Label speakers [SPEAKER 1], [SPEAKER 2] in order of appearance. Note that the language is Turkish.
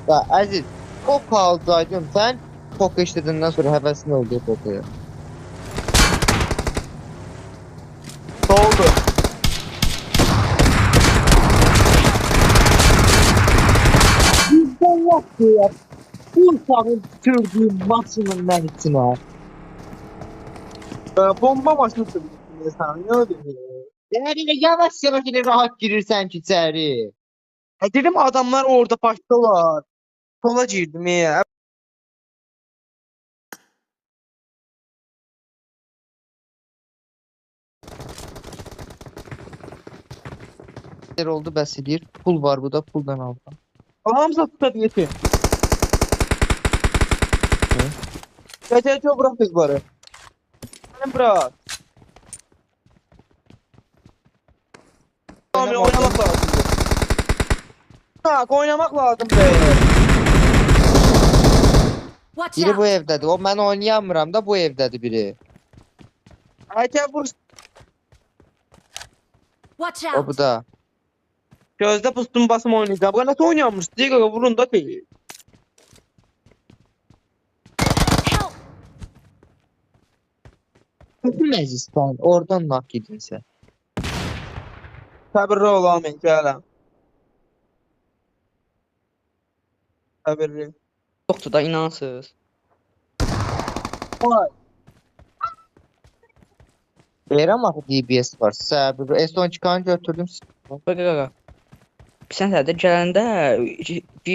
[SPEAKER 1] Ya Aziz, o kaldaydın sen Poco işlediğinden sonra hevesin oldu Poco'ya.
[SPEAKER 2] Ne oldu?
[SPEAKER 1] Bizden yok ya. Bu uşağın tükürdüğü maksimum məhitine.
[SPEAKER 2] Bomba maşını sürüyorsun sen. Ne öyle ya?
[SPEAKER 1] Yani yavaş yavaş yine rahat girirsen ki içeri.
[SPEAKER 2] Dedim adamlar orada baştalar. Sola girdim ya.
[SPEAKER 1] Oldu bəs edir. Pul var bu da puldan aldım.
[SPEAKER 2] Hamza tutar yetin. Gel çok bırak kızları. Benim bırak. Tamam oynamak lazım. Ha oynamak lazım be.
[SPEAKER 3] Watch
[SPEAKER 1] Biri bu
[SPEAKER 3] out!
[SPEAKER 1] evdədir. O mən oynayamıram da bu evdədir biri.
[SPEAKER 2] Ayten vur.
[SPEAKER 3] Watch
[SPEAKER 1] O
[SPEAKER 3] out!
[SPEAKER 1] bu da.
[SPEAKER 2] Gözde pustum basım oynayacağım. Bu nasıl oynuyormuş? Diga vurun da değil.
[SPEAKER 3] Help!
[SPEAKER 1] Məzistan oradan nak yedinsə.
[SPEAKER 2] Sabırlı ol Ahmet. Gel. Sabırlı.
[SPEAKER 4] Yoktu da inansız.
[SPEAKER 2] Vay.
[SPEAKER 1] Deyirəm axı DBS var. Səbir. S10 çıkanı götürdüm.
[SPEAKER 4] Bak. Bir sənə də gələndə